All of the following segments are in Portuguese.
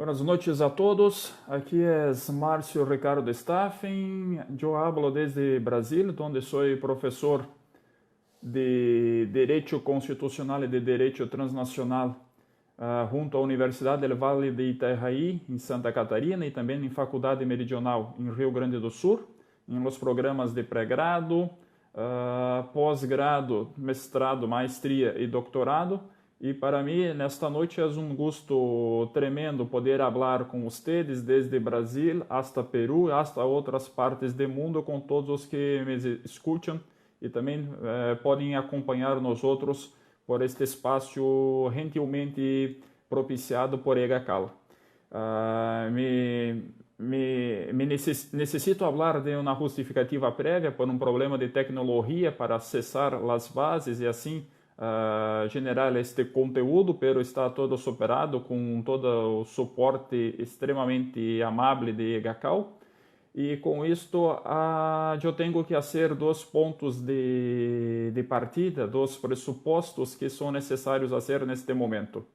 Buenas noches a todos, aquí es Márcio Ricardo Staffen, yo hablo desde Brasil, donde soy profesor de Derecho Constitucional y de Derecho Transnacional junto à Universidade del Vale de Itajaí, em Santa Catarina, e também em Faculdade Meridional, em Rio Grande do Sul, em los programas de pré-grado, pós-grado, mestrado, maestria e doutorado. E para mim, nesta noite, é um gosto tremendo poder falar com vocês desde Brasil hasta Peru, hasta outras partes do mundo, com todos os que me escutam e também podem acompanhar nós outros por este espaço gentilmente propiciado por EGACAL. Necessito falar de uma justificativa prévia por um problema de tecnologia para acessar as bases e assim generar este conteúdo, pero está todo superado com todo o suporte extremamente amável de EGACAL. E com isto, eu tenho que fazer dois pontos de partida, dois pressupostos que são necessários fazer neste momento.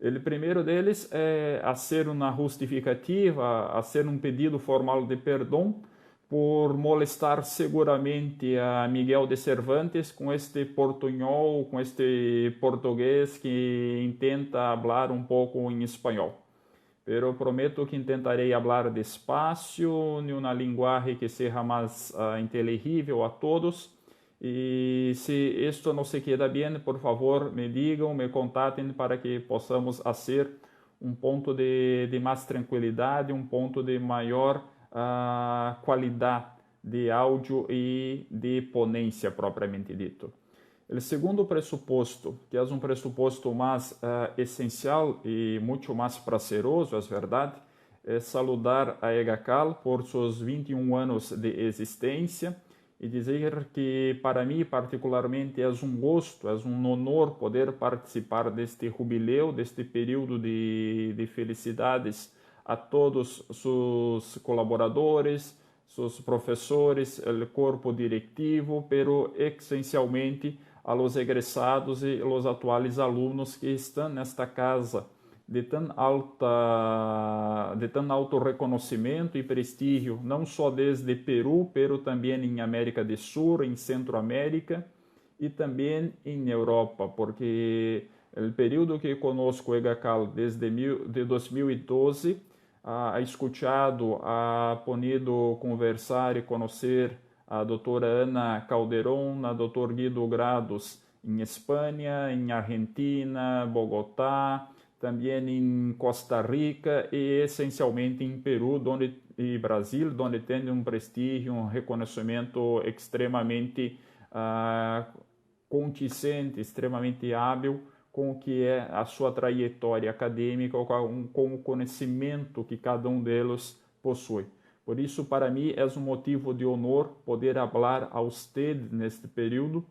O primeiro deles é fazer uma justificativa, fazer um pedido formal de perdão por molestar seguramente a Miguel de Cervantes com este portunhol, com este português que tenta falar um pouco em espanhol. Pero prometo que tentarei falar despacio, em uma linguagem que seja mais inteligível a todos. E se isto não se queda bem, por favor, me digam, me contatem para que possamos fazer um ponto de mais tranquilidade, um ponto de maior qualidade de áudio e de ponência propriamente dito. O segundo pressuposto, que é um pressuposto mais essencial e muito mais prazeroso, é verdade, é saludar a EGACAL por seus 21 anos de existência e dizer que para mim particularmente é um gosto, é um honor poder participar deste jubileu, deste período de felicidades a todos seus colaboradores, seus professores, o corpo diretivo, pero essencialmente a los egresados e los atuais alunos que estão nesta casa de tão alto reconhecimento e prestígio, não só desde Peru, pero também em América do Sul, em Centroamérica e também em Europa, porque o período que conosco EGACAL desde 2012 ha escuchado, ha podido conversar e conhecer a doutora Ana Calderón, a doutor Guido Grados em Espanha, em Argentina, Bogotá, também em Costa Rica e essencialmente em Peru e Brasil, onde tem um prestígio, um reconhecimento extremamente conticente, extremamente hábil com o que é a sua trajetória acadêmica, com o conhecimento que cada um deles possui. Por isso, para mim, é um motivo de honor poder falar a vocês neste período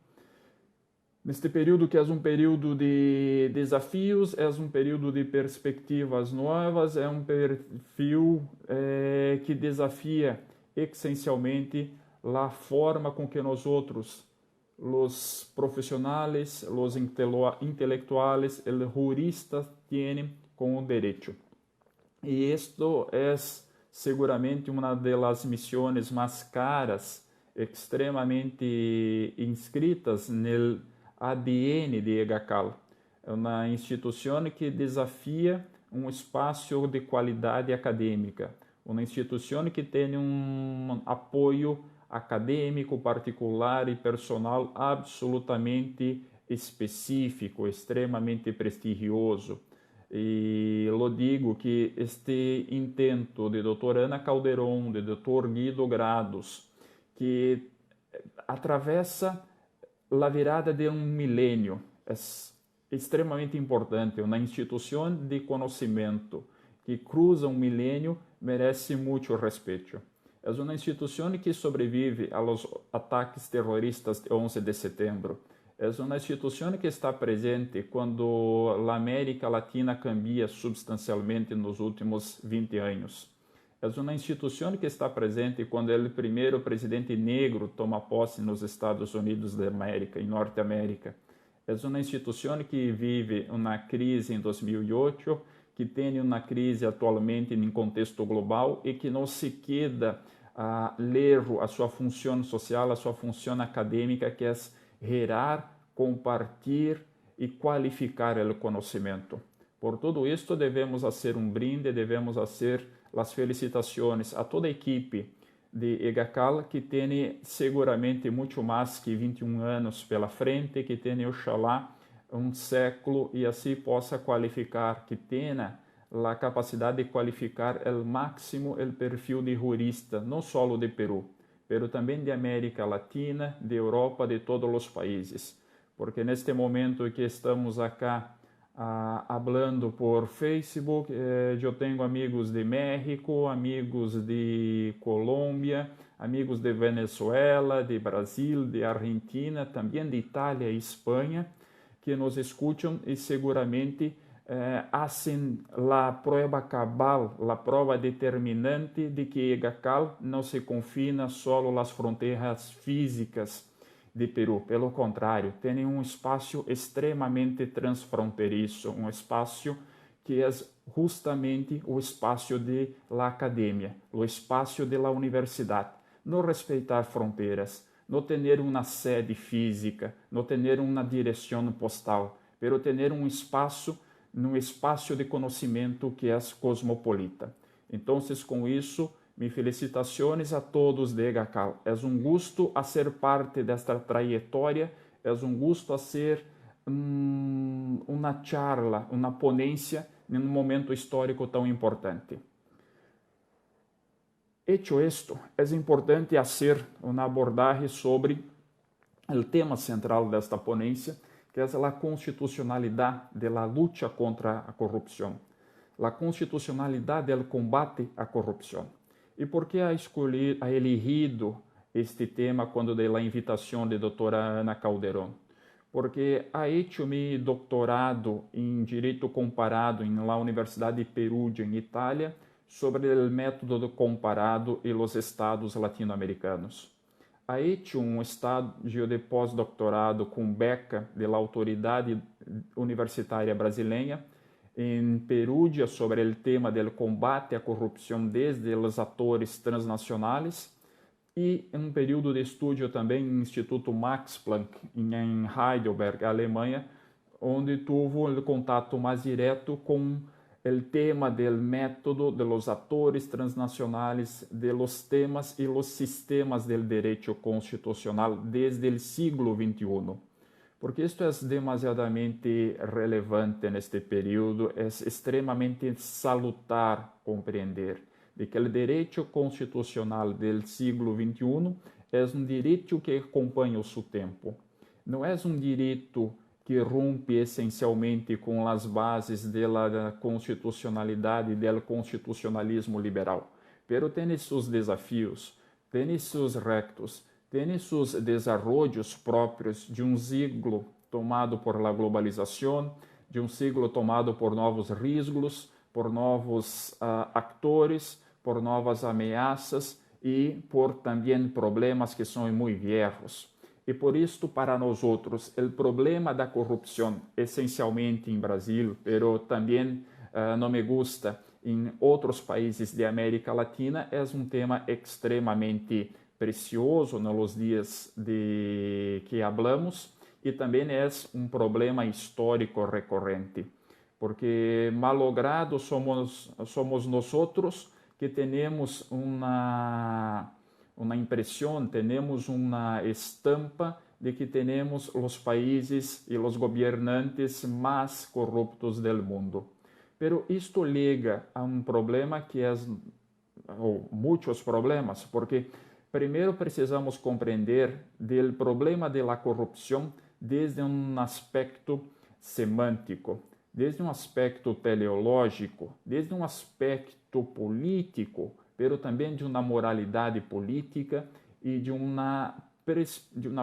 que é um período de desafios, é um período de perspectivas novas, é um perfil que desafia essencialmente a forma com que nós outros, os profissionais, os intelectuais, os juristas têm com o direito. E isto é seguramente uma das missões mais caras, extremamente inscritas no ADN de EGACAL. É uma instituição que desafia um espaço de qualidade acadêmica, uma instituição que tem um apoio acadêmico, particular e personal absolutamente específico, extremamente prestigioso. E eu digo que este intento de doutora Ana Calderón, de doutor Guido Grados, que atravessa a virada de um milênio, é extremamente importante. Uma instituição de conhecimento que cruza um milênio merece muito respeito. É uma instituição que sobrevive aos ataques terroristas de 11 de setembro. É uma instituição que está presente quando a América Latina cambia substancialmente nos últimos 20 anos. É uma instituição que está presente quando o primeiro presidente negro toma posse nos Estados Unidos da América, em Norte América. É uma instituição que vive uma crise em 2008, que tem uma crise atualmente em contexto global e que não se queda ler a sua função social, a sua função acadêmica, que é gerar, compartilhar e qualificar o conhecimento. Por tudo isto, devemos fazer um brinde, devemos fazer as felicitações a toda a equipe de EGACAL, que tem seguramente muito mais que 21 anos pela frente, que tem, oxalá, um século e assim possa qualificar, que tenha a capacidade de qualificar ao máximo o perfil de jurista, não só de Peru, mas também de América Latina, de Europa, de todos os países. Porque neste momento que estamos acá hablando por Facebook, eu tenho amigos de México, amigos de Colômbia, amigos de Venezuela, de Brasil, de Argentina, também de Itália e Espanha, que nos escutam e seguramente hacen a prova cabal, a prova determinante de que EGACAL não se confina só às fronteiras físicas de Peru. Pelo contrário, tem um espaço extremamente transfronteiriço, um espaço que é justamente o espaço de la academia, o espaço de la universidade. Não respeitar fronteiras, não ter uma sede física, não ter uma direção postal, pero ter um espaço de conhecimento que é cosmopolita. Então, com isso, minhas felicitações a todos de EGACAL. É um gosto a ser parte desta trajetória, é um gosto a ser uma charla, uma ponência em um momento histórico tão importante. Hecho esto, é importante fazer uma abordagem sobre o tema central desta ponência, que é a constitucionalidade da luta contra a corrupção, a constitucionalidade do combate à corrupção. E por que ha elegido este tema quando dei a invitação de doutora Ana Calderón? Porque ha hecho mi doutorado em Direito Comparado na Universidade de Perugia, em Itália, sobre o método comparado e os estados latino-americanos. Ha hecho um estágio de pós-doutorado com beca da Autoridade Universitária Brasileira em Perugia sobre o tema do combate à corrupção desde os atores transnacionais e um período de estudo também no Instituto Max Planck em Heidelberg, Alemanha, onde tive o contato mais direto com o tema do método de los atores transnacionais, de los temas e los sistemas del direito constitucional desde o siglo XXI. Porque isto é demasiadamente relevante neste período, é extremamente salutar compreender de que o direito constitucional do siglo XXI é um direito que acompanha o seu tempo. Não é um direito que rompe essencialmente com as bases da constitucionalidade e do constitucionalismo liberal, pero tem seus desafios, tem seus retos, tem seus desarrollos próprios de um siglo tomado por la globalização, de um siglo tomado por novos riscos, por novos actores, por novas ameaças e por também problemas que são muito viejos. E por isto, para nós outros, o problema da corrupção, essencialmente em Brasil, pero também não me gusta em outros países de América Latina, é um tema extremamente precioso nos dias de que hablamos e também é um problema histórico recorrente, porque malogrado somos nós outros que temos uma impressão, temos uma estampa de que temos os países e os governantes mais corruptos do mundo. Pero isto liga a um problema que é, ou muitos problemas, porque primeiro precisamos compreender do problema da corrupção desde um aspecto semântico, desde um aspecto teleológico, desde um aspecto político, pero também de uma moralidade política e de uma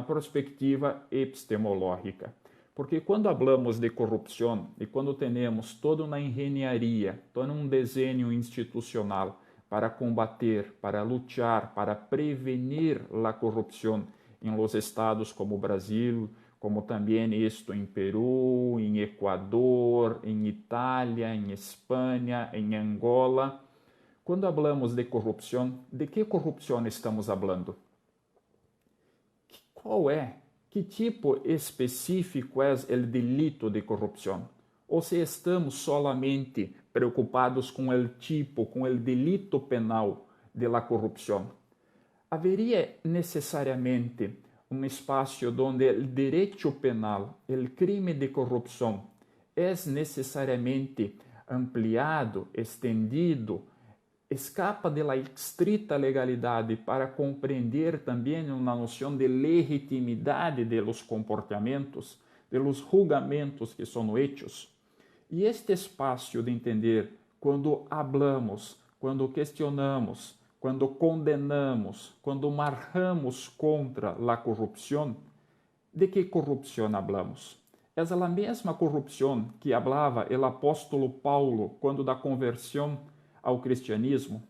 perspectiva epistemológica. Porque quando falamos de corrupção e quando temos toda uma engenharia, todo um desenho institucional para combater, para lutar, para prevenir a corrupção em los estados como o Brasil, como também isto em Peru, em Equador, em Itália, em Espanha, em Angola. Quando falamos de corrupção, de que corrupção estamos falando? Qual é? Que tipo específico é o delito de corrupção? Ou se estamos solamente preocupados com o tipo, com o delito penal de la corrupção? Haveria necessariamente um espaço onde o direito penal, o crime de corrupção, é necessariamente ampliado, estendido, escapa da estrita legalidade para compreender também uma noção de legitimidade de los comportamentos, de los julgamentos que são hechos. E este espaço de entender quando hablamos, quando questionamos, quando condenamos, quando marcamos contra a corrupção, de que corrupção hablamos? É a mesma corrupção que hablava o apóstolo Paulo quando da conversão ao cristianismo?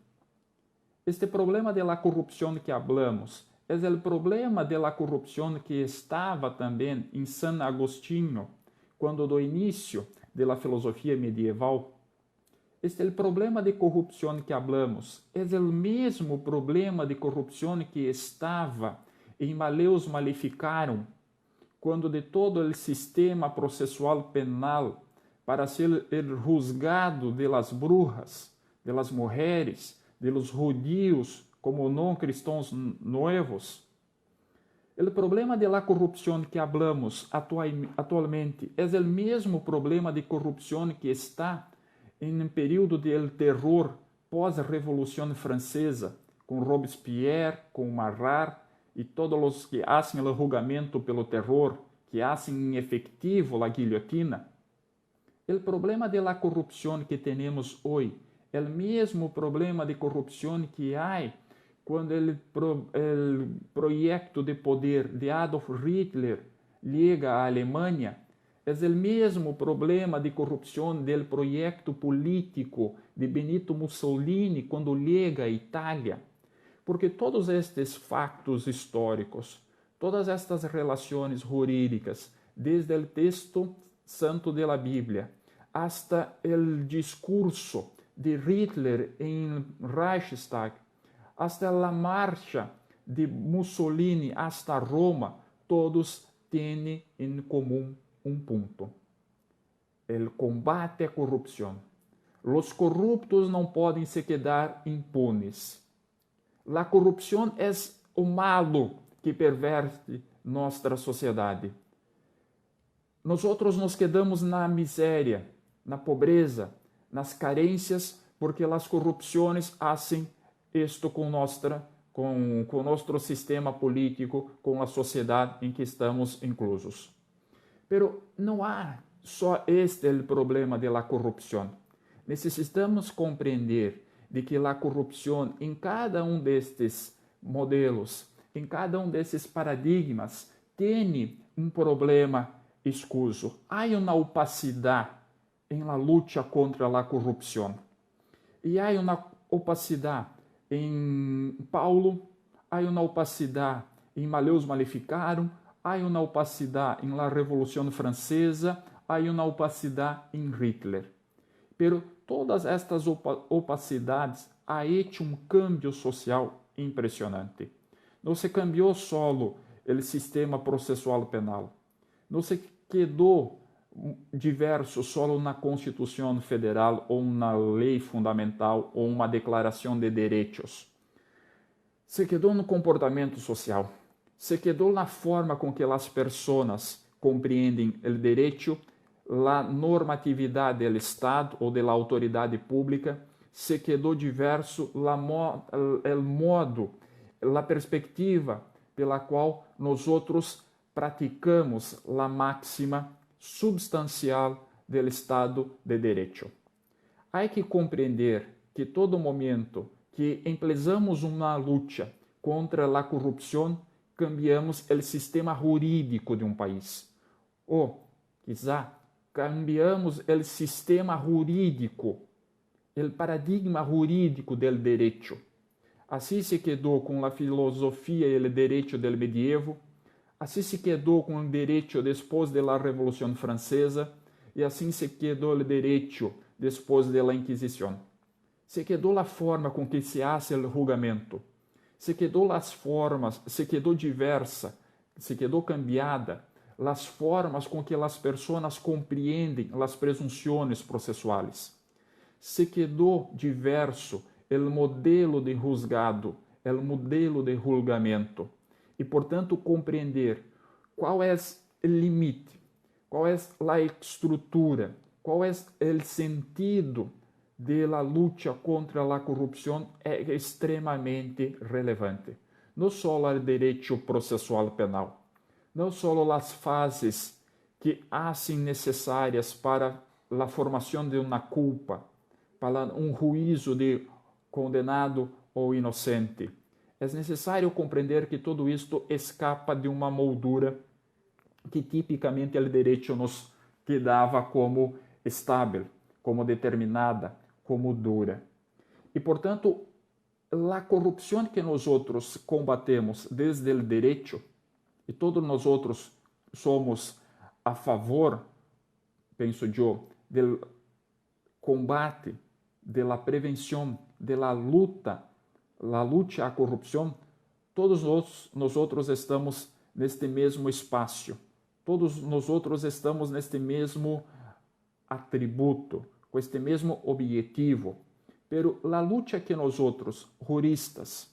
Este problema de la corrupção que hablamos é o problema de la corrupção que estava também em San Agostinho, quando do início de la filosofia medieval. Este é o problema de corrupção que hablamos. É o mesmo problema de corrupção que estava em Maleus Maleficarum, quando de todo o sistema processual penal para ser o juzgado de las brujas, de las mujeres, de los judíos como não cristãos novos. O problema de la corrupção que hablamos atualmente é o mesmo problema de corrupção que está em um período de terror pós-Revolução Francesa, com Robespierre, com Marat e todos os que fazem o julgamento pelo terror, que fazem efetivo a guilhotina. O problema de la corrupção que temos hoje é o mesmo problema de corrupção que há quando o projeto de poder de Adolf Hitler chega à Alemanha. É o mesmo problema de corrupção do projeto político de Benito Mussolini quando chega à Itália. Porque todos estes factos históricos, todas estas relações jurídicas, desde o texto santo da Bíblia, hasta o discurso de Hitler em Reichstag, hasta a marcha de Mussolini hasta Roma, todos têm em comum um ponto: o combate à corrupção. Os corruptos não podem se quedar impunes. A corrupção é o malo que perverte nossa sociedade. Nós nos quedamos na miséria, na pobreza, nas carências, porque as corrupções fazem isto com nosso sistema político, com a sociedade em que estamos inclusos. Pero não há só este o problema da corrupção. Necessitamos compreender de que a corrupção em cada um destes modelos, em cada um desses paradigmas, tem um problema escuso. Há uma opacidade em la luta contra a corrupção. E há uma opacidade em Paulo, há uma opacidade em Maleus Maleficarum, há uma opacidade em la Revolução Francesa, há uma opacidade em Hitler. Pero todas estas opacidades há hecho um cambio social impressionante. Não se cambiou solo o sistema processual penal. Não se quedou diverso solo na Constituição Federal ou na lei fundamental ou uma declaração de direitos. Se quedou no comportamento social. Se quedou na forma com que as pessoas compreendem o direito, a normatividade do Estado ou da autoridade pública. Se quedou diverso o modo, a perspectiva pela qual nós outros praticamos a máxima substancial do Estado de Direito. Há que compreender que todo momento que empezamos uma luta contra a corrupção, cambiamos o sistema jurídico de um país. Ou, quizá, cambiamos o sistema jurídico, o paradigma jurídico do direito. Assim se quedou com a filosofia e o direito do medievo, Assim se quedou com o direito depois da Revolução Francesa e assim se quedou o direito depois da Inquisição. Se quedou a forma com que se hace o julgamento. Se quedou as formas, se quedou diversa, se quedou cambiada as formas com que as pessoas compreendem as presunções processuais. Se quedou diverso o modelo de juzgado, o modelo de julgamento. E, portanto, compreender qual é o limite, qual é a estrutura, qual é o sentido da luta contra a corrupção é extremamente relevante. Não só o direito processual penal, não só as fases que hacen necessárias para a formação de uma culpa, para um juízo de condenado ou inocente. É necessário compreender que tudo isto escapa de uma moldura que tipicamente o direito nos quedava como estável, como determinada, como dura. E, portanto, a corrupção que nós outros combatemos desde o direito, e todos nós outros somos a favor, penso eu, do combate, da prevenção, da luta, a luta à corrupção, todos nós outros estamos neste mesmo espaço, todos nós outros estamos neste mesmo atributo, com este mesmo objetivo. Pero a luta que nós outros, juristas,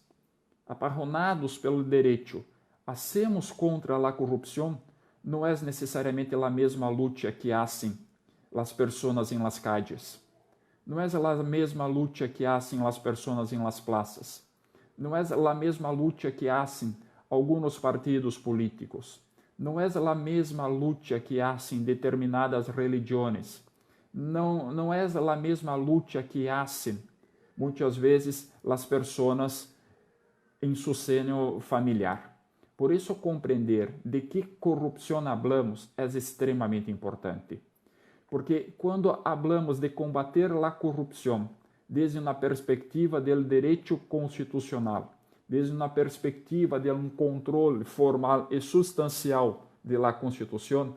apaixonados pelo direito, hacemos contra a corrupção, não é necessariamente a mesma luta que hacen as pessoas em las calles. Não é a mesma luta que hacen as pessoas em las plazas. Não é a mesma luta que hacen alguns partidos políticos. Não é a mesma luta que hacen determinadas religiões. Não é a mesma luta que hacen, muitas vezes, as pessoas em seu seno familiar. Por isso, compreender de que corrupção hablamos é extremamente importante. Porque quando hablamos de combater a corrupção desde uma perspectiva do direito constitucional, desde uma perspectiva de um controle formal e substancial da Constituição,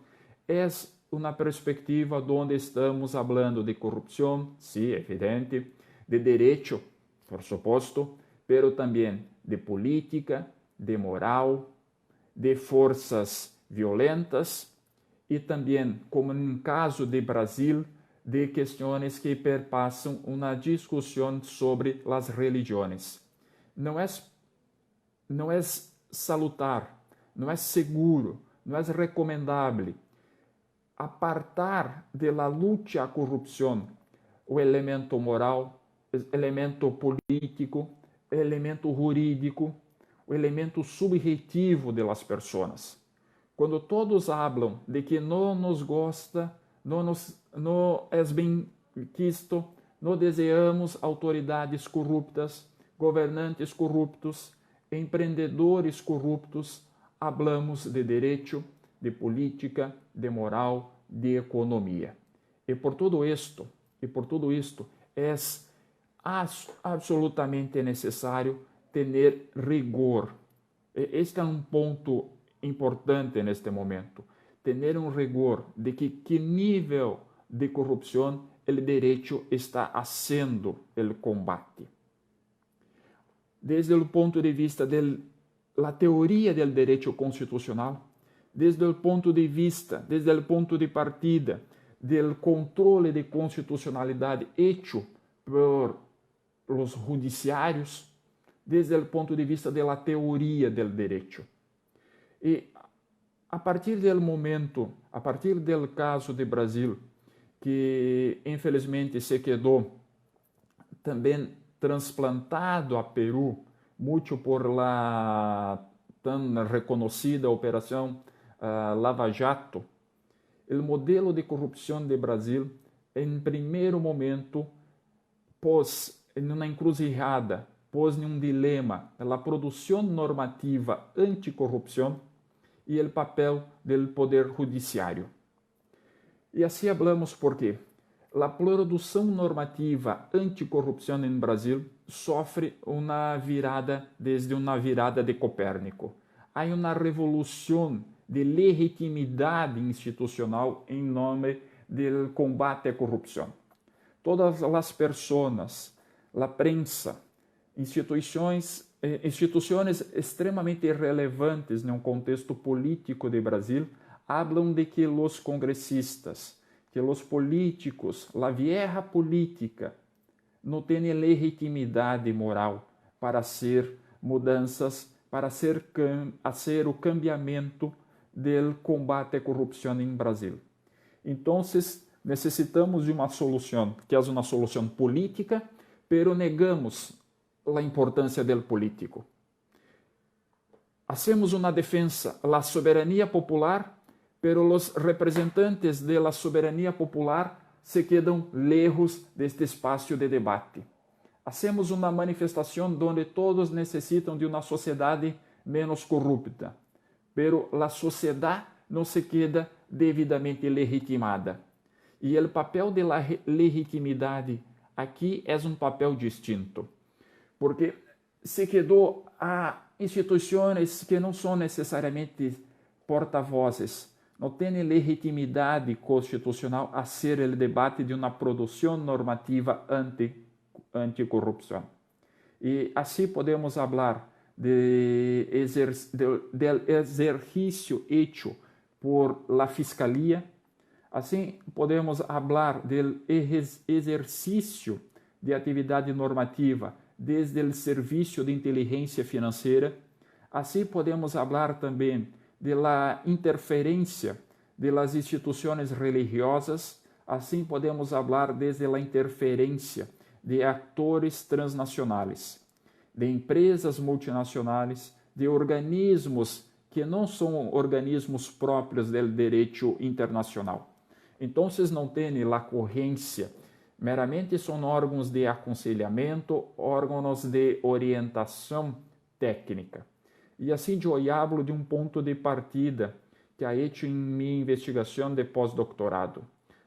é uma perspectiva onde estamos falando de corrupção, sim, evidente, de direito, por suposto, pero também de política, de moral, de forças violentas e também, como no caso de Brasil, de questões que perpassam uma discussão sobre as religiões. Não é salutar, não é seguro, não é recomendável apartar da luta à corrupção o elemento moral, o elemento político, o elemento jurídico, o elemento subjetivo das pessoas. Quando todos falam de que não nos gosta, não é bem quisto, não desejamos autoridades corruptas, governantes corruptos, empreendedores corruptos, hablamos de direito, de política, de moral, de economia. E por tudo isto é absolutamente necessário ter rigor. Este é um ponto importante neste momento. Ter um rigor de que nível de corrupção o direito está fazendo o combate. Desde o ponto de vista da teoria do direito constitucional, desde o ponto de partida do controle de constitucionalidade hecho por os judiciários, desde o ponto de vista da teoria do direito. E a partir do caso de Brasil, que infelizmente se quedou também transplantado a Peru, muito por la tão reconhecida operação Lava Jato, o modelo de corrupção de Brasil, em primeiro momento, pôs em uma encruzilhada, pôs em um dilema a produção normativa anticorrupção e o papel do poder judiciário. E assim falamos porque a produção normativa anticorrupção em Brasil sofre uma virada desde uma virada de Copérnico. há uma revolução de legitimidade institucional em nome do combate à corrupção. Todas as pessoas, a prensa, instituições extremamente relevantes em um contexto político de Brasil, falam de que os congressistas, que os políticos, a vieja política, não têm legitimidade moral para fazer mudanças, para fazer o cambiamento do combate à corrupção em Brasil. Então, necessitamos de uma solução, que é uma solução política, pero negamos a importância do político. Hacemos uma defesa da soberania popular, pero os representantes da soberania popular se quedam lejos deste espaço de debate. Hacemos uma manifestação onde todos necessitam de uma sociedade menos corrupta, pero a sociedade não se queda devidamente legitimada. E o papel da legitimidade aqui é um papel distinto, porque se quedou a instituições que não são necessariamente porta-vozes, não têm legitimidade constitucional a ser o debate de uma produção normativa anticorrupção. E assim podemos falar del exercício hecho por la Fiscalia, assim podemos falar do exercício de atividade normativa desde o Serviço de Inteligência Financeira, assim podemos falar também da interferência das instituições religiosas, assim podemos falar desde a interferência de atores transnacionais, de empresas multinacionais, de organismos que não são organismos próprios do direito internacional. Então, não tem a corrência, meramente são órgãos de aconselhamento, órgãos de orientação técnica. E assim eu hablo de um ponto de partida que ha hecho em minha investigação de pós-doutorado.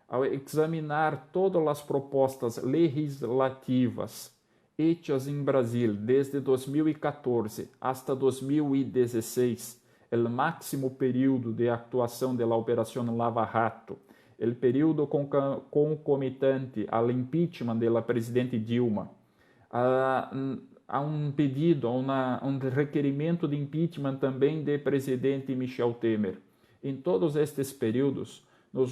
Ao examinar todas as propostas legislativas hechas em Brasil desde 2014 hasta 2016, o máximo período de atuação da Operação Lava Jato, o período concomitante ao impeachment da presidente Dilma, a um pedido, a um requerimento de impeachment também do presidente Michel Temer. Em todos estes períodos, nós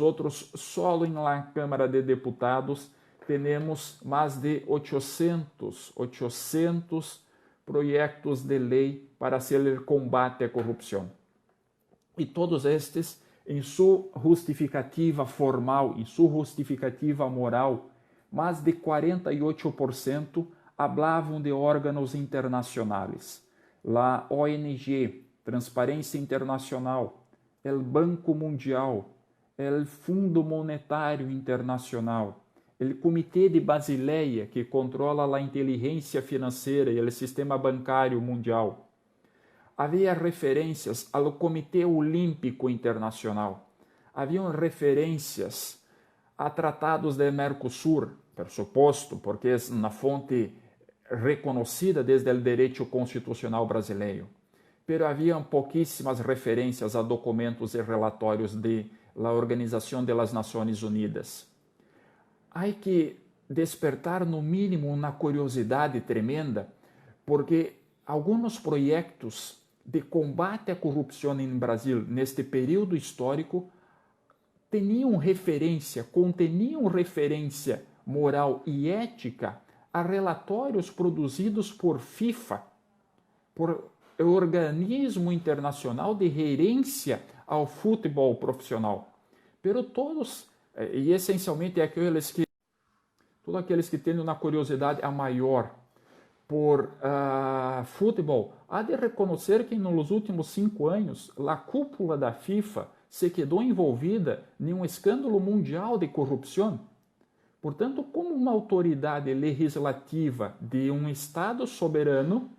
só em la Câmara de Deputados, temos mais de 800 projetos de lei para hacer o combate à corrupção. E todos estes, em sua justificativa formal, em sua justificativa moral, mais de 48% hablavam de órgãos internacionais. A ONG, Transparência Internacional, o Banco Mundial, o Fundo Monetário Internacional, o Comitê de Basileia, que controla a inteligência financeira e o sistema bancário mundial. Havia referências ao Comitê Olímpico Internacional. Haviam referências a tratados de Mercosul, por suposto, porque é uma fonte reconhecida desde o direito constitucional brasileiro. Pero haviam pouquíssimas referências a documentos e relatórios da Organização das Nações Unidas. Há que despertar, no mínimo, uma curiosidade tremenda, porque alguns projetos de combate à corrupção em Brasil, neste período histórico, conteniam referência moral e ética a relatórios produzidos por FIFA, por o organismo internacional de gerência ao futebol profissional. Pero todos, e essencialmente todos aqueles que têm uma curiosidade a maior por futebol, há de reconhecer que nos últimos 5 anos, a cúpula da FIFA se quedou envolvida em um escândalo mundial de corrupção. Portanto, como uma autoridade legislativa de um Estado soberano,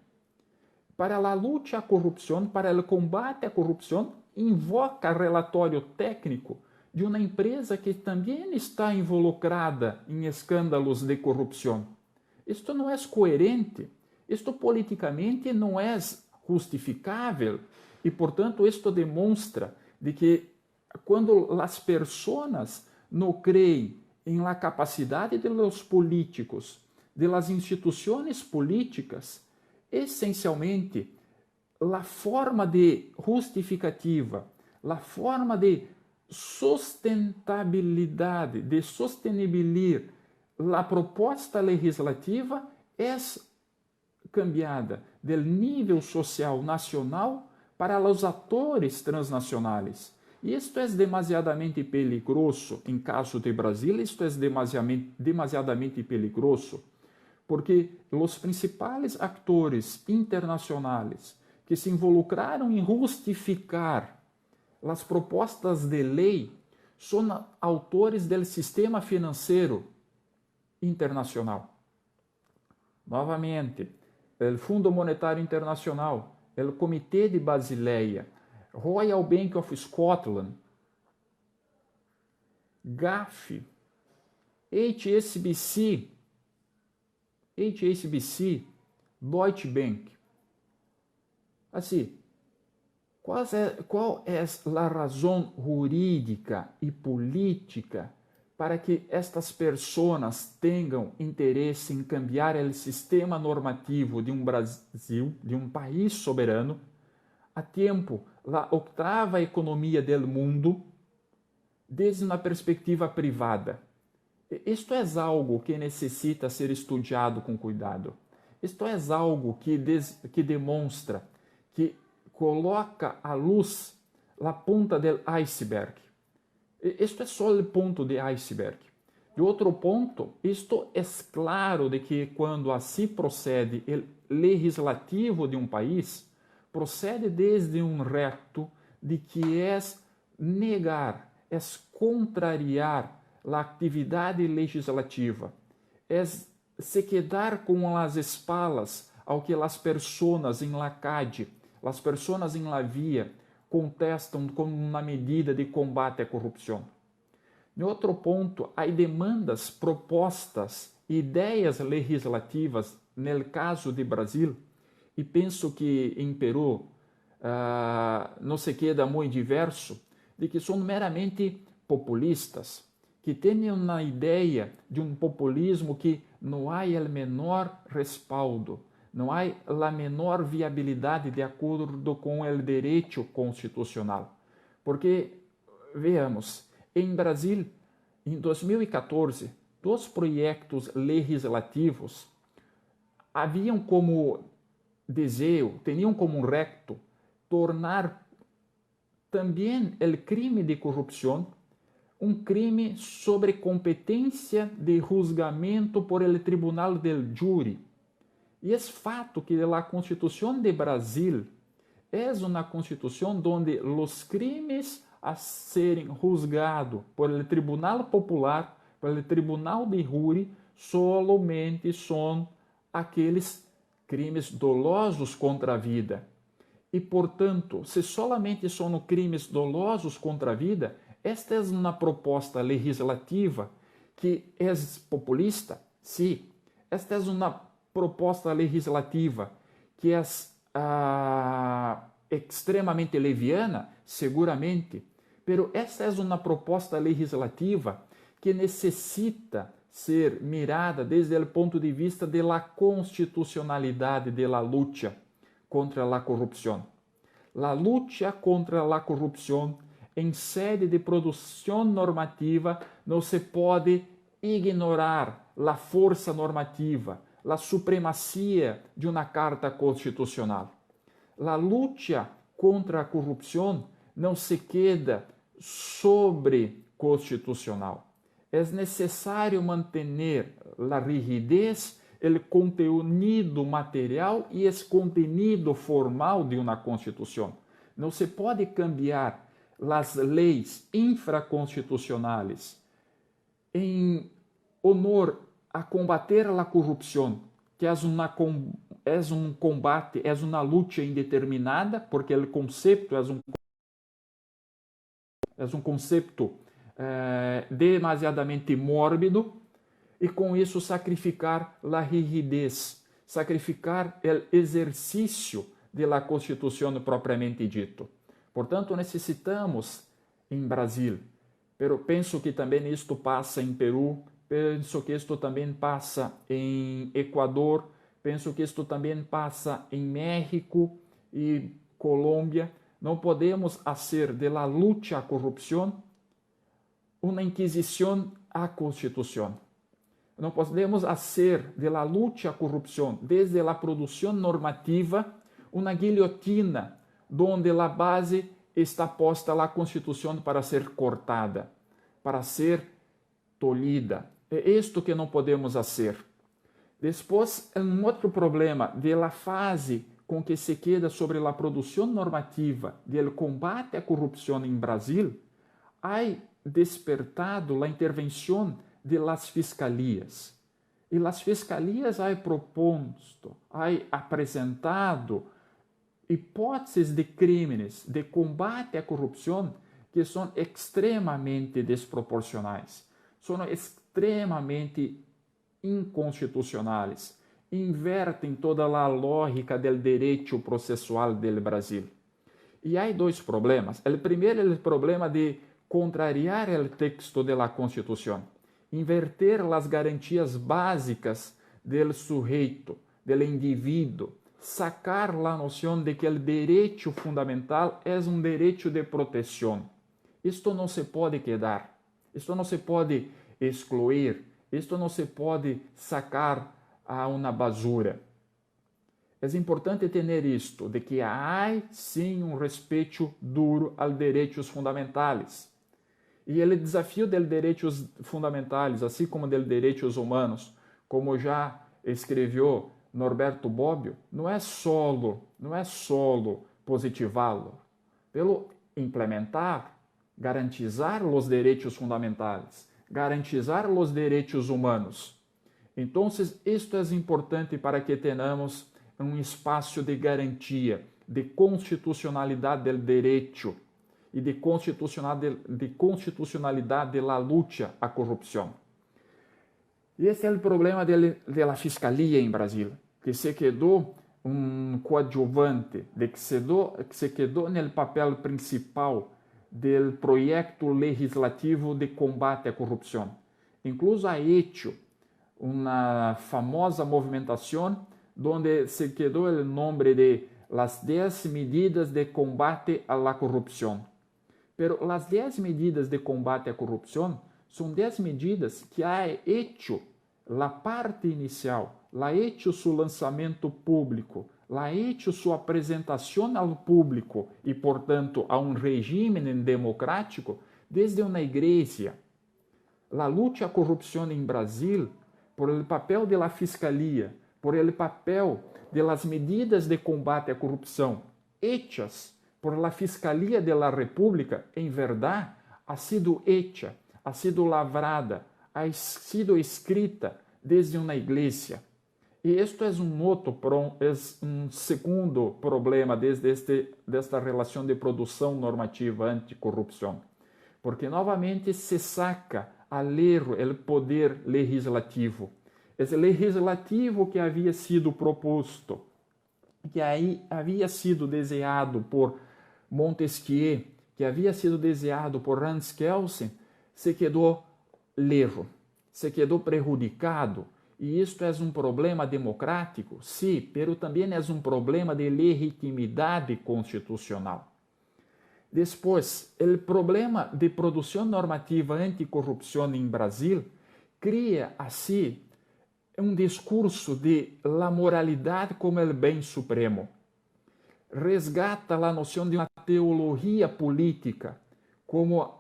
para a luta à corrupção, para o combate à corrupção, invoca relatório técnico de uma empresa que também está involucrada em escândalos de corrupção. Isto não é coerente, isto politicamente não é justificável E, portanto, isto demonstra de que quando as pessoas não creem em la capacidade de los políticos, de las instituições políticas, essencialmente, a forma de justificativa, a forma de sustentabilidade, de sostenibilizar a proposta legislativa é cambiada do nível social nacional para os atores transnacionais. E isto é demasiadamente peligroso, em caso de Brasil, isto é demasiadamente peligroso, porque os principais atores internacionais que se involucraram em justificar as propostas de lei são autores do sistema financeiro internacional. Novamente, o Fundo Monetário Internacional, o Comitê de Basileia, Royal Bank of Scotland, GAF, HSBC, Deutsche Bank. Assim, qual é a razão jurídica e política para que estas pessoas tenham interesse em cambiar o sistema normativo de um Brasil, de um país soberano, a tempo, a oitava economia do mundo, desde uma perspectiva privada? Isto é algo que necessita ser estudado com cuidado. Isto é algo que demonstra, que coloca à luz a ponta do iceberg. Isto é só o ponto de iceberg. De outro ponto, isto é claro de que quando assim procede o legislativo de um país, procede desde um reto de que é negar, é contrariar a atividade legislativa, é se quedar com as espaldas ao que as pessoas em la calle, as pessoas em la via, contestam como uma medida de combate à corrupção. Em outro ponto, há demandas, propostas, ideias legislativas, no caso de Brasil, e penso que em Peru não se queda muito diverso, de que são meramente populistas, que têm uma ideia de um populismo que não há o menor respaldo, não há a menor viabilidade de acordo com o direito constitucional. Porque, veamos, em Brasil, em 2014, 2 projetos legislativos haviam como desejo, tinham como reto, tornar também o crime de corrupção um crime sobre competência de julgamento por el Tribunal del Júri. E é fato que a Constituição de Brasil é uma Constituição onde os crimes a serem juzgados por el Tribunal Popular, por el Tribunal de Júri, somente são aqueles crimes dolosos contra a vida. E, portanto, se solamente são crimes dolosos contra a vida, esta é uma proposta legislativa que é populista? Sim. Esta é uma proposta legislativa que é extremamente leviana? Seguramente. Pero esta é uma proposta legislativa que necessita ser mirada desde o ponto de vista da constitucionalidade da luta contra a corrupção. A luta contra a corrupção em sede de produção normativa não se pode ignorar a força normativa, a supremacia de uma carta constitucional. A luta contra a corrupção não se queda sobre constitucional. É necessário manter a rigidez, o conteúdo material e o contenido formal de uma Constituição. Não se pode cambiar as leis infraconstitucionais em honor a combater a corrupção, que é um combate, é uma luta indeterminada, porque o conceito é um conceito demasiadamente mórbido, e com isso sacrificar a rigidez, sacrificar o exercício da Constituição propriamente dito. Portanto, necessitamos em Brasil, pero penso que também isto passa em Peru, penso que isto também passa em Equador, penso que isto também passa em México e Colômbia. Não podemos fazer da luta à corrupção uma inquisição à Constituição. Não podemos fazer da luta à corrupção, desde a produção normativa, uma guilhotina, onde a base está posta a Constituição para ser cortada, para ser tolhida. É isto que não podemos fazer. Depois, um outro problema da fase com que se queda sobre a produção normativa do combate à corrupção em Brasil, há despertado a intervenção de las fiscalias. E as fiscalias há proposto, há apresentado hipóteses de crimes de combate à corrupção que são extremamente desproporcionais, são extremamente inconstitucionais, invertem toda a lógica do direito processual do Brasil. E há dois problemas. O primeiro é o problema de contrariar o texto da Constituição, inverter as garantias básicas do sujeito, do indivíduo, sacar a noção de que o direito fundamental é um direito de proteção. Isto não se pode quedar, isto não se pode excluir, isto não se pode sacar a uma basura. É importante ter isto, de que há sim um respeito duro aos direitos fundamentais. E o desafio dos direitos fundamentais, assim como dos direitos humanos, como já escreveu Norberto Bobbio, não é solo positivá-lo, pelo implementar, garantizar os direitos fundamentais, garantizar os direitos humanos. Então, isto é importante para que tenhamos um espaço de garantia, de constitucionalidade do direito e de constitucionalidade da luta à corrupção. E esse é o problema da fiscalia em Brasil, que se quedou um coadjuvante, que se quedou no papel principal do projeto legislativo de combate à corrupção. Incluso há hecho uma famosa movimentação onde se quedou o nome de las 10 medidas de combate à la corrupção. Pero las 10 medidas de combate à corrupção são 10 medidas que há hecho a parte inicial, há hecho seu lançamento público, há hecho sua apresentação ao público e, portanto, a um regime democrático desde uma igreja. A luta à corrupção em Brasil, por el papel de la fiscalia, por el papel de las medidas de combate à corrupção hechas por la Fiscalia de la República, em verdade, ha sido hecha, ha sido lavrada, ha sido escrita desde uma igreja. E isto é um segundo problema desta relação de produção normativa anticorrupção, porque novamente se saca al erro o poder legislativo. Esse legislativo que havia sido proposto, que aí havia sido desejado por Montesquieu, que havia sido desejado por Hans Kelsen, se quedou lerro, se quedou prejudicado. E isto é um problema democrático? Sim, pero também é um problema de legitimidade constitucional. Depois, o problema de produção normativa anticorrupção em Brasil cria, assim, um discurso de la moralidade como el bem supremo. Resgata a noção de uma teologia política, como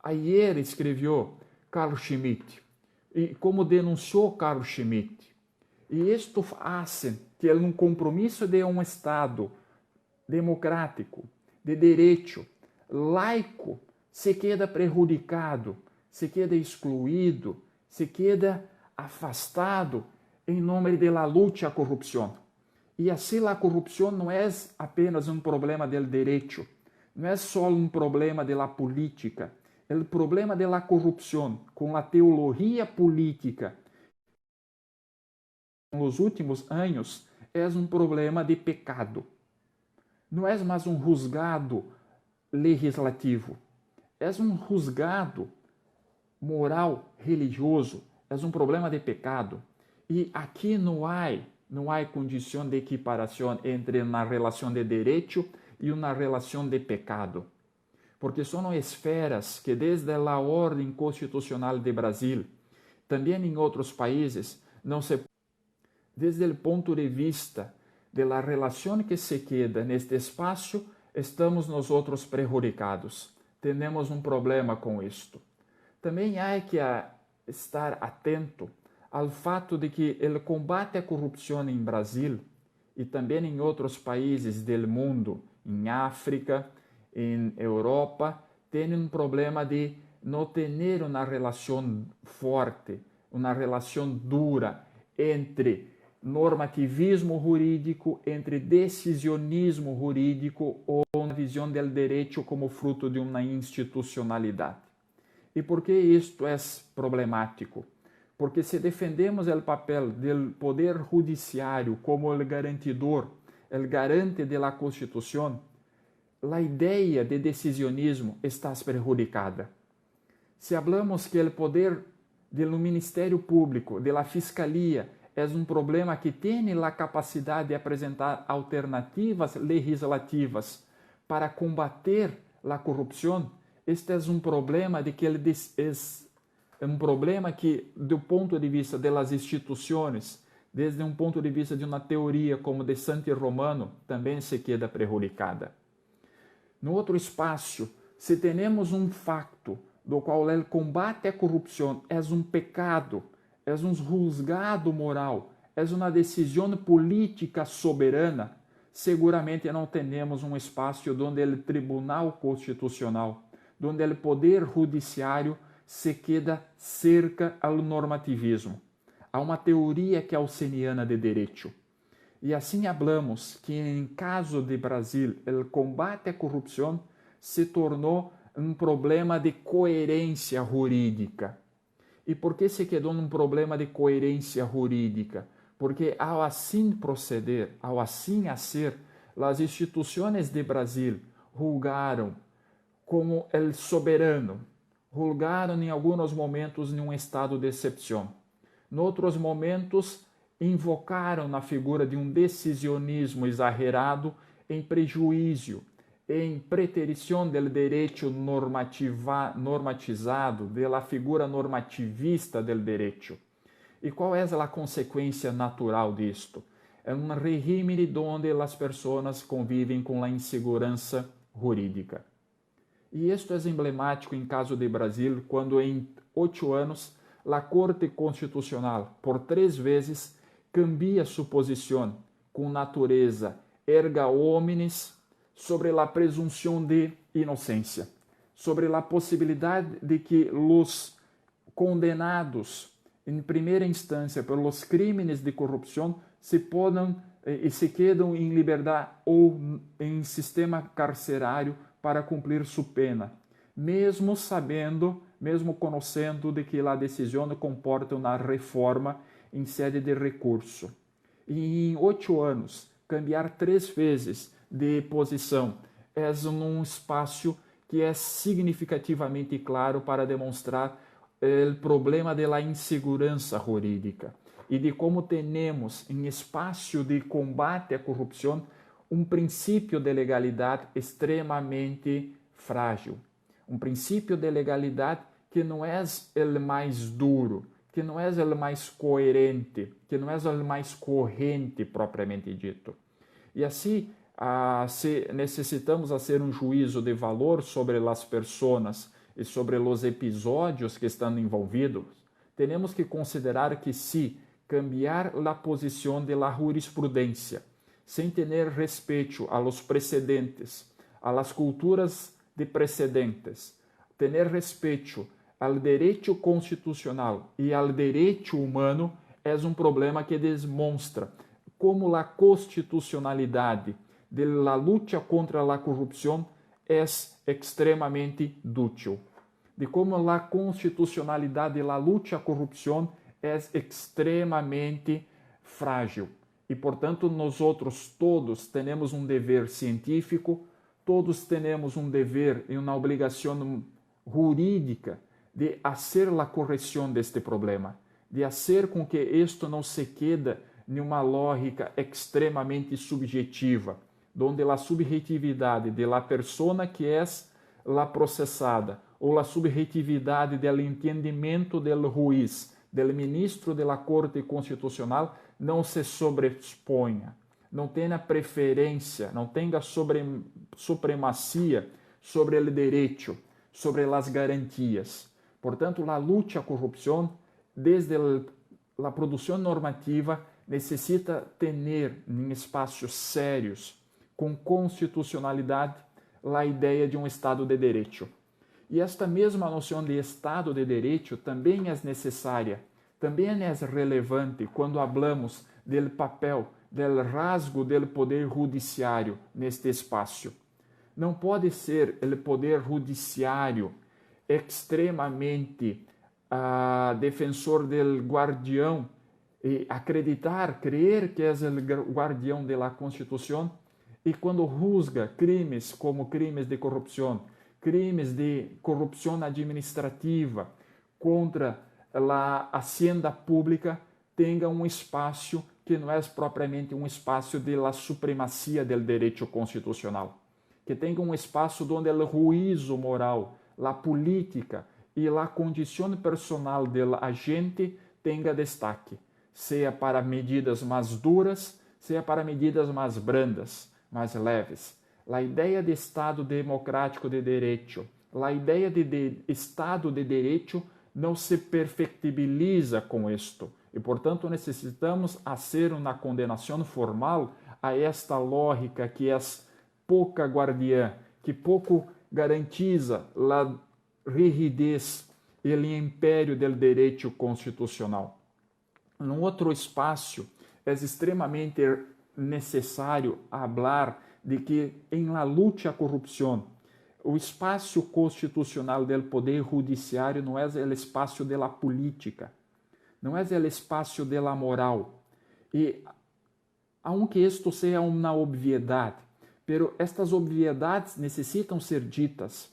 ayer escreveu Carl Schmitt, e como denunciou Carl Schmitt. E isto faz que um compromisso de um Estado democrático, de direito, laico, se queda prejudicado, se queda excluído, se queda afastado em nome da luta à corrupção. E assim a corrupção não é apenas um problema do direito, não é só um problema da política. O problema da corrupção com a teologia política nos últimos anos é um problema de pecado. não é mais um juzgado legislativo, é um juzgado moral, religioso, é um problema de pecado. E aqui não há condição de equiparação entre uma relação de direito e uma relação de pecado. Porque são esferas que desde a ordem constitucional de Brasil, também em outros países, não se, desde o ponto de vista da relação que se queda neste espaço, estamos nós outros prejudicados. Temos um problema com isto. Também há que estar atento ao fato de que o combate à corrupção em Brasil e também em outros países do mundo, em África, em Europa, tem um problema de não ter uma relação forte, uma relação dura entre normativismo jurídico, entre decisionismo jurídico ou uma visão do direito como fruto de uma institucionalidade. E por que isto é problemático? Porque se defendemos o papel do poder judiciário como o garantidor, o garante da Constituição, a ideia de decisionismo está prejudicada. Se falamos que o poder do Ministério Público, da Fiscalia, é um problema que tem a capacidade de apresentar alternativas legislativas para combater a corrupção, este é um problema de que um problema que, do ponto de vista das instituições, desde um ponto de vista de uma teoria como de Santi Romano, também se queda prejudicada. No outro espaço, se temos um facto do qual o combate à corrupção é um pecado, é um juzgado moral, é uma decisão política soberana, seguramente não temos um espaço onde o Tribunal Constitucional, onde o Poder Judiciário se queda cerca ao normativismo, a uma teoria que é auxiniana de direito. E assim falamos que, em caso de Brasil, o combate à corrupção se tornou um problema de coerência jurídica. E por que se quedou num problema de coerência jurídica? Porque ao assim proceder, ao assim hacer, as instituições de Brasil julgaram como el soberano, julgaram em alguns momentos em um estado de exceção. Em outros momentos, invocaram na figura de um decisionismo exagerado em prejuízo, em preterição do direito normatizado, da figura normativista do direito. E qual é a consequência natural disto? É um regime onde as pessoas convivem com a insegurança jurídica. E isto é emblemático em caso de Brasil, quando em 8 anos a Corte Constitucional, por 3 vezes, cambia sua posição com natureza erga omnes sobre a presunção de inocência, sobre a possibilidade de que os condenados em primeira instância pelos crimes de corrupção se podem e se quedam em liberdade ou em sistema carcerário para cumprir sua pena, mesmo sabendo, mesmo conhecendo de que a decisão comporta uma reforma em sede de recurso. E em 8 anos, cambiar 3 vezes de posição é um espaço que é significativamente claro para demonstrar o problema da insegurança jurídica e de como temos em espaço de combate à corrupção um princípio de legalidade extremamente frágil, um princípio de legalidade que não é o mais duro, que não é o mais coerente, que não é o mais corrente propriamente dito. E assim, se necessitamos fazer um juízo de valor sobre as pessoas e sobre os episódios que estão envolvidos, temos que considerar que se cambiar a posição de la jurisprudência, sem ter respeito a los precedentes, a las culturas de precedentes, ter respeito ao direito constitucional e ao direito humano, é um problema que demonstra como a constitucionalidade da luta contra a corrupção é extremamente dútil, de como a constitucionalidade da luta à corrupção é extremamente frágil. E, portanto, nós outros todos temos um dever científico, todos temos um dever e uma obrigação jurídica de fazer a correção deste problema, de fazer com que isto não se quede em uma lógica extremamente subjetiva, onde a subjetividade de la persona que é la processada ou a subjetividade do entendimento del juiz, del ministro de la Corte Constitucional, não se sobreponha, não tenha preferência, não tenha supremacia sobre o direito, sobre as garantias. Portanto, a luta à corrupção, desde a produção normativa, necessita ter em espaços sérios, com constitucionalidade, a ideia de um Estado de Direito. E esta mesma noção de Estado de Direito também é necessária, também é relevante quando falamos do papel, do rasgo do poder judiciário neste espaço. Não pode ser o poder judiciário extremamente defensor do guardião e acreditar, crer que é o guardião da Constituição, e quando juzga crimes como crimes de corrupção administrativa contra a hacienda pública, tenha um espaço que não é propriamente um espaço de la supremacia do direito constitucional, que tenha um espaço onde o juízo moral, a política e a condição personal do agente tenha destaque, seja para medidas mais duras, seja para medidas mais brandas, mais leves. A ideia de Estado democrático de direito, a ideia de Estado de direito não se perfectibiliza com isto. E, portanto, necessitamos fazer uma condenação formal a esta lógica que é pouca guardiã, que pouco garantiza a rigidez e o império do direito constitucional. Num outro espaço, é extremamente necessário falar de que, em la luta à corrupção, o espaço constitucional do poder judiciário não é o espaço da política, não é o espaço da moral. E, aunque isto seja uma obviedade, pero estas obviedades necessitam ser ditas.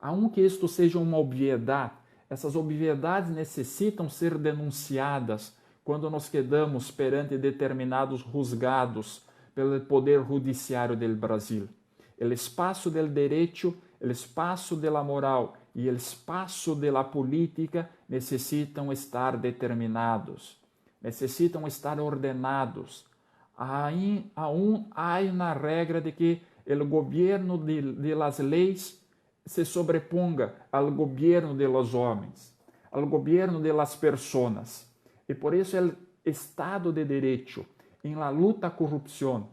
Aunque isto seja uma obviedade, essas obviedades necessitam ser denunciadas quando nos quedamos perante determinados juzgados pelo Poder Judiciário do Brasil. O espaço do direito, o espaço da moral e o espaço da política necessitam estar determinados, necessitam estar ordenados. Aún há uma regra de que o governo de las leis se sobreponga ao governo de los homens, ao governo de las personas. E por isso o Estado de Direito, em la luta à corrupção,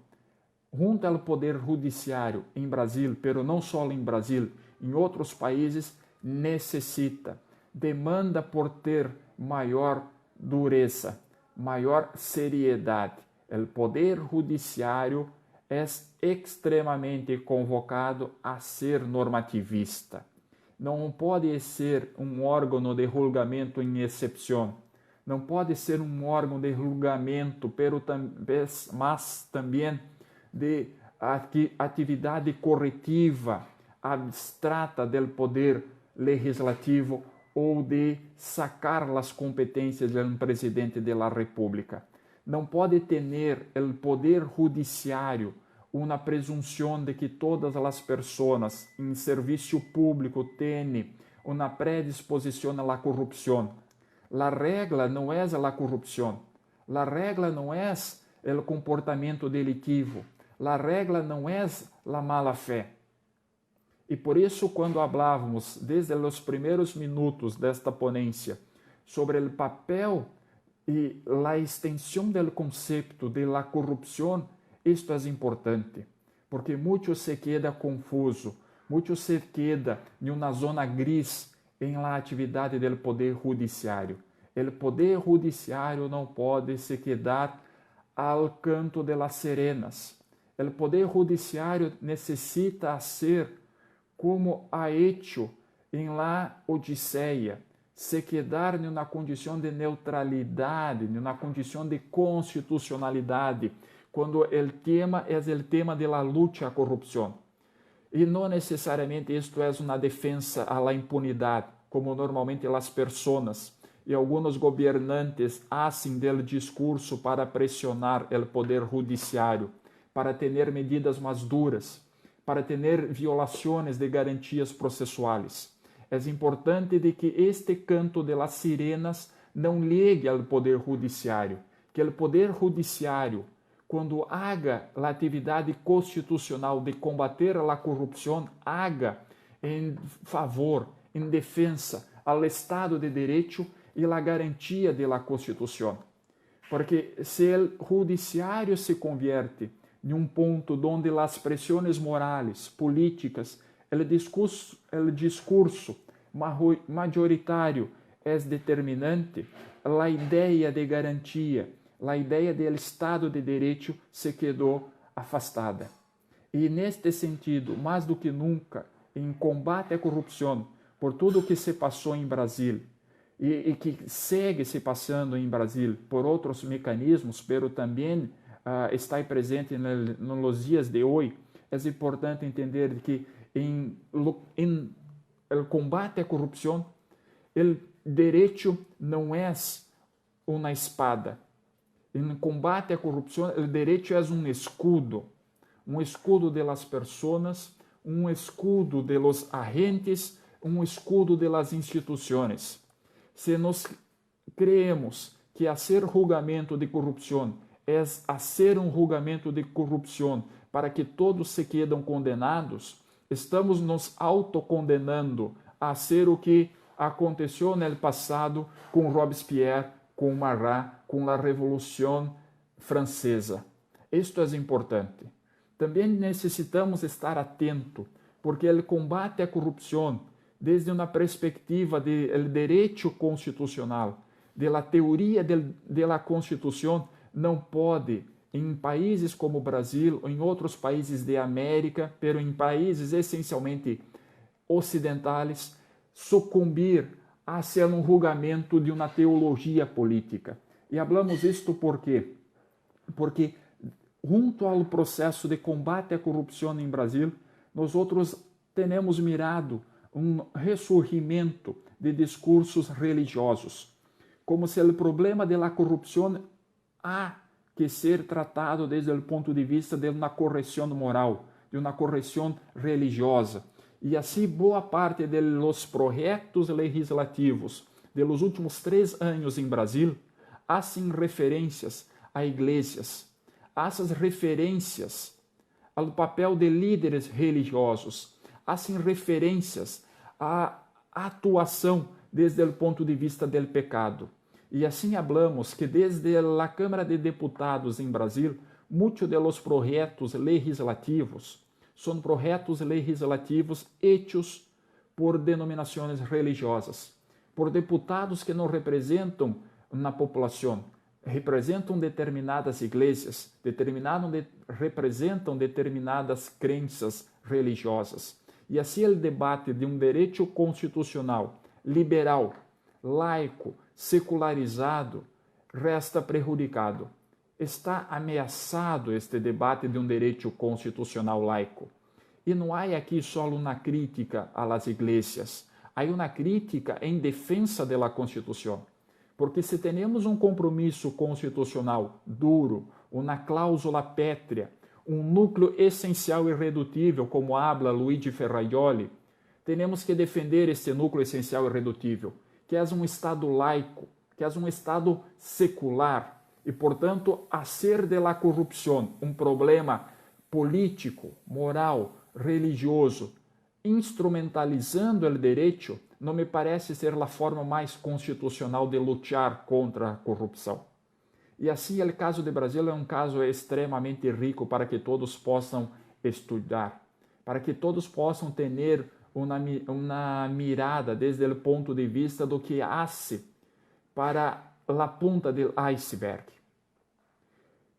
junto ao poder judiciário em Brasil, pero não só em Brasil, em outros países, necessita, demanda por ter maior dureza, maior seriedade. O poder judiciário é extremamente convocado a ser normativista. Não pode ser um órgão de julgamento em exceção. Não pode ser um órgão de julgamento, mas também de atividade corretiva abstrata do poder legislativo ou de sacar as competências do presidente da República. Não pode ter o poder judiciário uma presunção de que todas as pessoas em serviço público têm uma predisposição à corrupção. A regra não é a corrupção. A regra não é o comportamento delitivo. A regra não é a mala fé. E por isso, quando falávamos desde os primeiros minutos desta ponência sobre o papel e a extensão do conceito de la corrupção, isto é importante, porque muito se queda confuso, muito se queda em uma zona gris em la atividade do poder judiciário. O poder judiciário não pode se quedar ao canto de las serenas. O poder judiciário necessita ser como ha hecho em la Odisseia, se quedar numa condição de neutralidade, numa condição de constitucionalidade, quando o tema é o tema da luta à corrupção. E não necessariamente isto é uma defesa à impunidade, como normalmente as pessoas e alguns governantes fazem del discurso para pressionar o poder judiciário, para ter medidas mais duras, para ter violações de garantias processuais. É importante de que este canto de las sirenas não ligue ao poder judiciário, que o poder judiciário, quando haga a atividade constitucional de combater a corrupção, haga em favor, em defesa ao Estado de Direito e a garantia da Constituição. Porque se o judiciário se convierte em um ponto onde as pressões morais, políticas, o discurso majoritário é determinante, a ideia de garantia, a ideia do Estado de Direito se quedou afastada. E neste sentido, mais do que nunca, em combate à corrupção, por tudo o que se passou em Brasil e que segue se passando em Brasil por outros mecanismos, pero também está presente nos dias de hoje, é importante entender que em o combate à corrupção, o direito não é uma espada. Em combate à corrupção, o direito é um escudo de las pessoas, um escudo de los agentes, um escudo de las instituições. Se nós creemos que hacer julgamento de corrupção é hacer um julgamento de corrupção para que todos se quedem condenados, estamos nos autocondenando a ser o que aconteceu no passado com Robespierre, com Marat, com a Revolução Francesa. Isto é importante. Também necessitamos estar atento, porque o combate à corrupção, desde uma perspectiva do direito constitucional, da teoria da Constituição, não pode, em países como o Brasil, ou em outros países de América, pero em países essencialmente ocidentais, sucumbir a ser um julgamento de uma teologia política. E falamos isto por quê? Porque, junto ao processo de combate à corrupção em Brasil, nós outros temos mirado um ressurgimento de discursos religiosos, como se o problema da corrupção há que ser tratado desde o ponto de vista de uma correção moral, de uma correção religiosa. E assim, boa parte dos projetos legislativos dos últimos 3 anos em Brasil fazem referências a igrejas, essas referências ao papel de líderes religiosos, fazem referências à atuação desde o ponto de vista do pecado. E assim falamos que desde a Câmara de Deputados em Brasil, muitos dos projetos legislativos são projetos legislativos hechos por denominações religiosas, por deputados que não representam na população, representam determinadas igrejas, representam determinadas crenças religiosas. E assim o debate de um direito constitucional, liberal, laico, secularizado, resta prejudicado. Está ameaçado este debate de um direito constitucional laico. E não há aqui só uma crítica às igrejas, há uma crítica em defesa da Constituição. Porque se temos um compromisso constitucional duro, uma cláusula pétrea, um núcleo essencial e irredutível, como habla Luigi Ferrajoli, temos que defender este núcleo essencial e irredutível, que é um Estado laico, que é um Estado secular, e, portanto, hacer de la corrupção um problema político, moral, religioso, instrumentalizando o direito, não me parece ser a forma mais constitucional de lutar contra a corrupção. E assim, o caso de Brasil é um caso extremamente rico para que todos possam estudar, para que todos possam ter uma mirada desde o ponto de vista do que hace para a ponta do iceberg.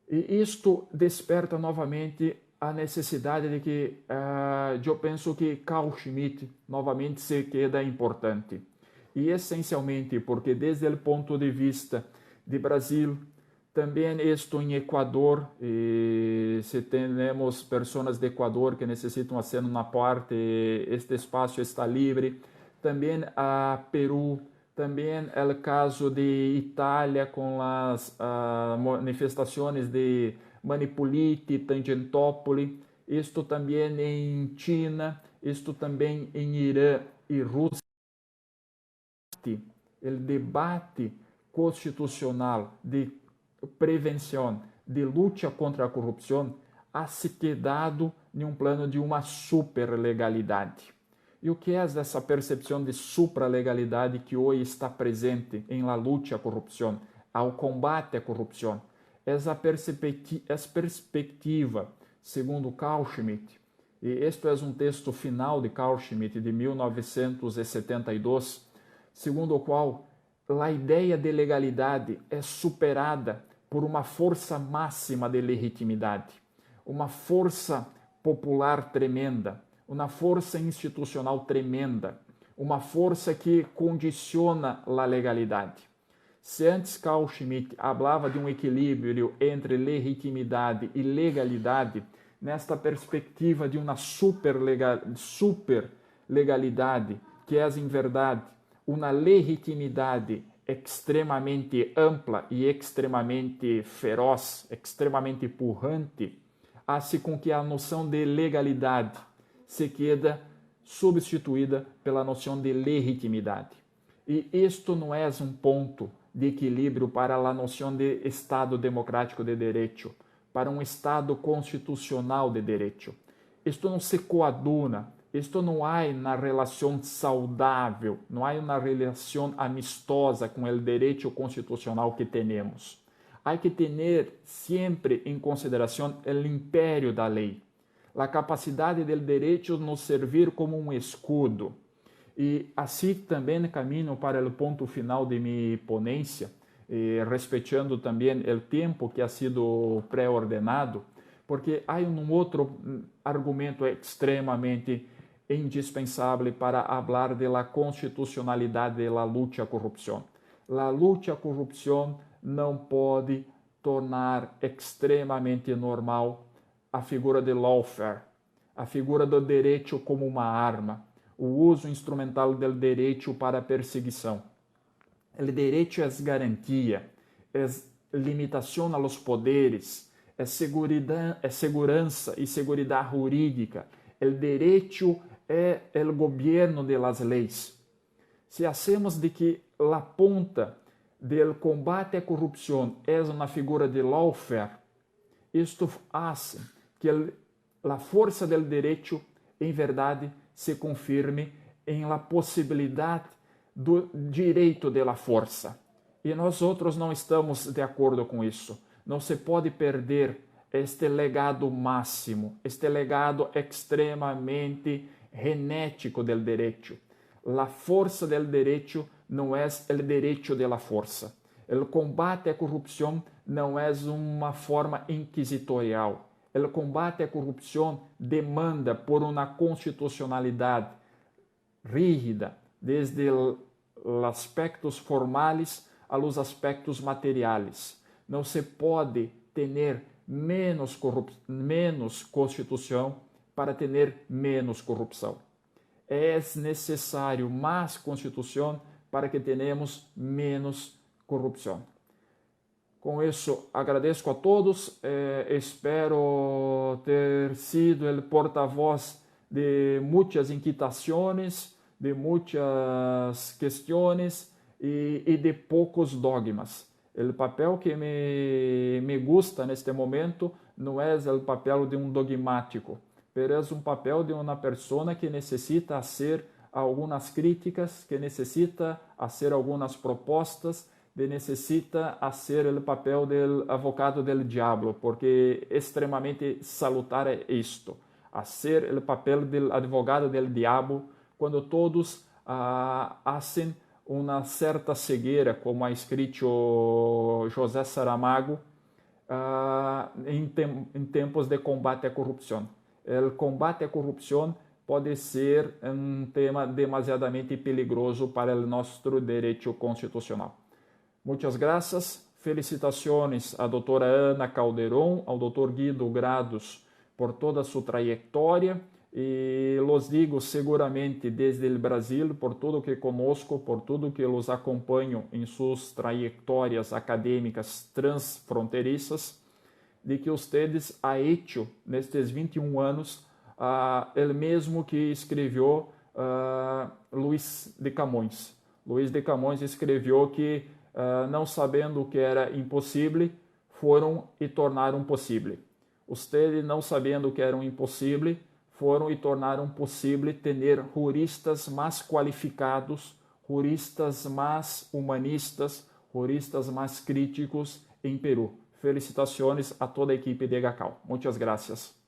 E isto desperta novamente a necessidade de que eu penso que Carl Schmitt novamente se queda importante. e essencialmente porque desde o ponto de vista de Brasil, também estou em Equador, se temos pessoas de Equador que necessitam fazer uma parte, este espaço está livre. Também a Peru, também o caso de Itália com as manifestações de Manipulite, Tangentopoli, isto também em China, isto também em Irã e Rússia. O debate constitucional de prevenção, de luta contra a corrupção, ha se quedado em um plano de uma superlegalidade. E o que é essa percepção de supralegalidade que hoje está presente em la luta à corrupção, ao combate à corrupção? Essa perspectiva, segundo Carl Schmitt, e este é um texto final de Carl Schmitt, de 1972, segundo o qual a ideia de legalidade é superada por uma força máxima de legitimidade, uma força popular tremenda, uma força institucional tremenda, uma força que condiciona a legalidade. Se antes Carl Schmitt falava de um equilíbrio entre legitimidade e legalidade, nesta perspectiva de uma superlegalidade, que é, em verdade, uma legitimidade extremamente ampla e extremamente feroz, extremamente pujante, hace com que a noção de legalidade se queda substituída pela noção de legitimidade. E isto não é um ponto de equilíbrio para a noção de Estado democrático de direito, para um Estado constitucional de direito. Isto não se coaduna, isto não há na relação saudável, não há uma relação amistosa com o direito constitucional que temos. Há que ter sempre em consideração o império da lei, a capacidade do direito nos servir como um escudo. E assim também caminho para o ponto final de minha ponência, respeitando também o tempo que ha sido pré-ordenado, porque há um outro argumento extremamente indispensável para falar da constitucionalidade da luta à corrupção. A luta à corrupção não pode tornar extremamente normal a figura de lawfare, a figura do direito como uma arma, o uso instrumental do direito para a perseguição. O direito é garantia, é limitação aos poderes, é segurança e segurança jurídica. O direito é o governo de las leis. Se hacemos de que a ponta do combate à corrupção é uma figura de lawfare, isto faz que a força do direito, em verdade, se confirme em la possibilidade do direito de la força. E nós outros não estamos de acordo com isso. Não se pode perder este legado máximo, este legado extremamente genético do direito. A força do direito não é o direito de la força. O combate à corrupção não é uma forma inquisitorial. O combate à corrupção demanda por uma constitucionalidade rígida, desde os aspectos formais aos aspectos materiais. Não se pode ter menos constituição para ter menos corrupção. É necessário mais constituição para que tenhamos menos corrupção. Com isso, agradeço a todos. Espero ter sido o porta-voz de muitas inquietações, de muitas questões e de poucos dogmas. O papel que me gusta neste momento não é o papel de um dogmático, mas é um papel de uma pessoa que necessita fazer algumas críticas, que necessita fazer algumas propostas, que necessita fazer o papel do advogado del diablo, porque é extremamente salutar isto, fazer o papel do advogado del diabo, quando todos fazem uma certa cegueira, como ha escrito José Saramago, em tempos de combate à corrupção. O combate à corrupção pode ser um tema demasiadamente peligroso para o nosso direito constitucional. Muitas graças, felicitações à doutora Ana Calderon, ao doutor Guido Grados por toda a sua trajetória e los digo seguramente desde o Brasil, por tudo que conosco, por tudo que os acompanho em suas trajetórias acadêmicas transfronteiriças, de que ustedes ha hecho nestes 21 anos o mesmo que escreveu Luís de Camões. Luís de Camões escreveu que, não sabendo o que era impossível, foram e tornaram possível. Ustedes, não sabendo o que era impossível, foram e tornaram possível ter juristas mais qualificados, juristas mais humanistas, juristas mais críticos em Peru. Felicitações a toda a equipe de GACAL. Muitas graças.